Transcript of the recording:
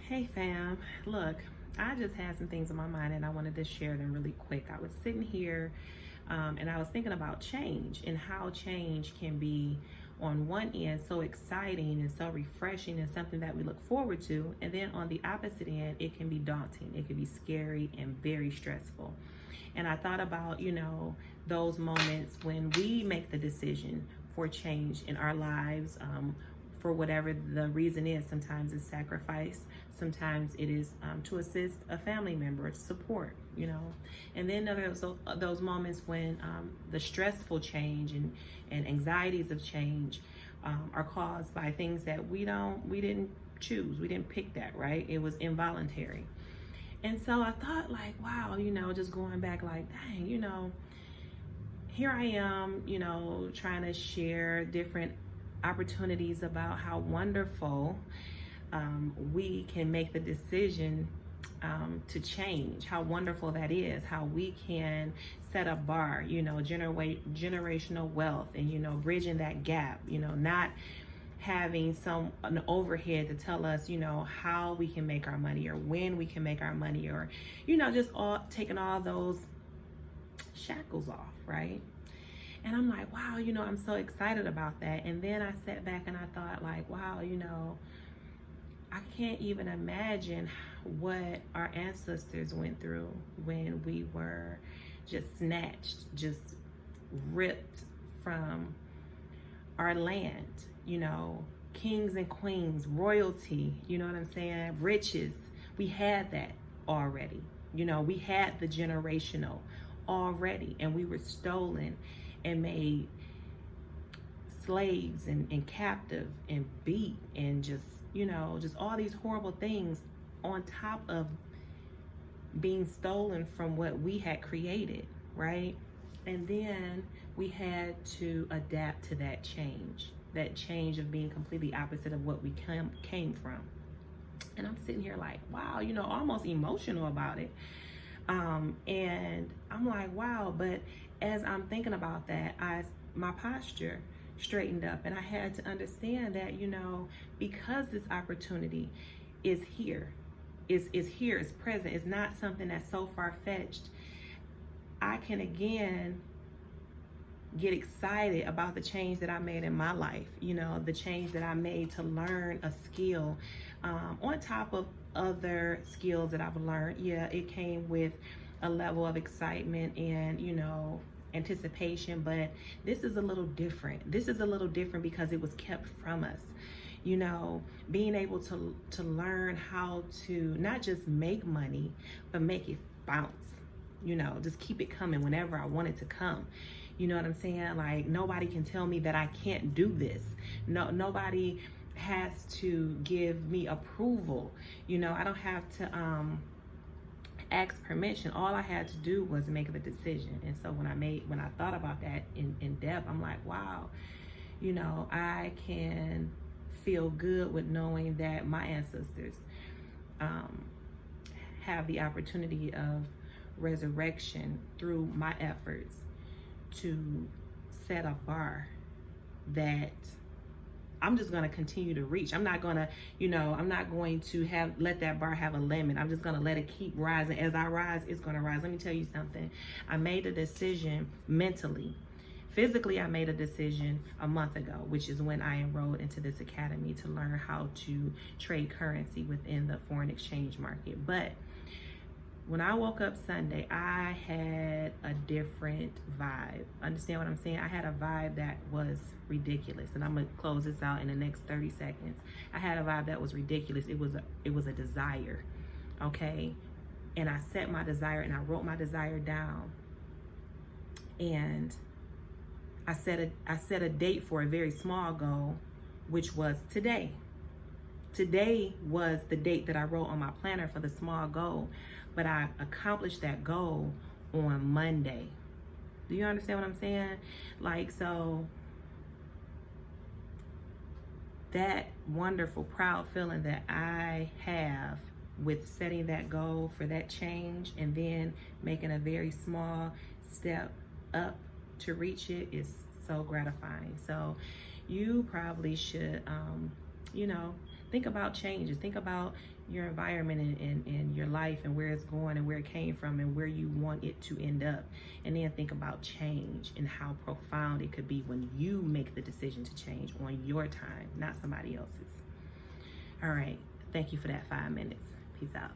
Hey fam, look, I just had some things on my mind and I wanted to share them really quick. I was sitting here and I was thinking about change and how change can be on one end so exciting and so refreshing and something that we look forward to, and then on the opposite end it can be daunting, it can be scary and very stressful. And I thought about, those moments when we make the decision for change in our lives, for whatever the reason is. Sometimes it's sacrifice, sometimes it is to assist a family member, to support, And then there's those moments when the stressful change and anxieties of change are caused by things that we didn't choose, we didn't pick that, right? It was involuntary. And so I thought, like, wow, just going back, like, dang, here I am, trying to share different opportunities about how wonderful we can make the decision to change, how wonderful that is, how we can set a bar, generate generational wealth, and bridging that gap, not having an overhead to tell us, how we can make our money or when we can make our money, or just taking all those shackles off, right? And I'm like, wow, I'm so excited about that. And then I sat back and I thought, like, wow, I can't even imagine what our ancestors went through when we were just snatched, just ripped from our land, kings and queens, royalty, you know what I'm saying? Riches. We had that already. We had the generational already, and we were stolen and made slaves and captive and beat and just all these horrible things on top of being stolen from what we had created, right? And then we had to adapt to that change of being completely opposite of what we came from. And I'm sitting here like, wow, almost emotional about it. And I'm like, wow. But as I'm thinking about that, my posture straightened up, and I had to understand that, because this opportunity is here, is here, is present, it's not something that's so far-fetched, I can again get excited about the change that I made in my life, the change that I made to learn a skill, on top of other skills that I've learned. Yeah, it came with a level of excitement and, anticipation, but this is a little different. This is a little different because it was kept from us. Being able to learn how to not just make money, but make it bounce, just keep it coming whenever I want it to come. You know what I'm saying? Like, nobody can tell me that I can't do this. Nobody has to give me approval. I don't have to ask permission. All I had to do was make the decision. And so when I thought about that in depth, I'm like, wow, I can feel good with knowing that my ancestors have the opportunity of resurrection through my efforts to set a bar that I'm just going to continue to reach. I'm not going to, I'm not going to let that bar have a limit. I'm just going to let it keep rising. As I rise, it's going to rise. Let me tell you something. I made a decision mentally. Physically, I made a decision a month ago, which is when I enrolled into this academy to learn how to trade currency within the foreign exchange market. But when I woke up Sunday, I had a different vibe. Understand what I'm saying? I had a vibe that was ridiculous. And I'm going to close this out in the next 30 seconds. I had a vibe that was ridiculous. It was a desire, okay? And I set my desire and I wrote my desire down. And I set a date for a very small goal, which was today. Today was the date that I wrote on my planner for the small goal, but I accomplished that goal on Monday. Do you understand what I'm saying? Like, so that wonderful, proud feeling that I have with setting that goal for that change and then making a very small step up to reach it is so gratifying. So you probably should, think about changes. Think about your environment and your life and where it's going and where it came from and where you want it to end up. And then think about change and how profound it could be when you make the decision to change on your time, not somebody else's. All right. Thank you for that 5 minutes. Peace out.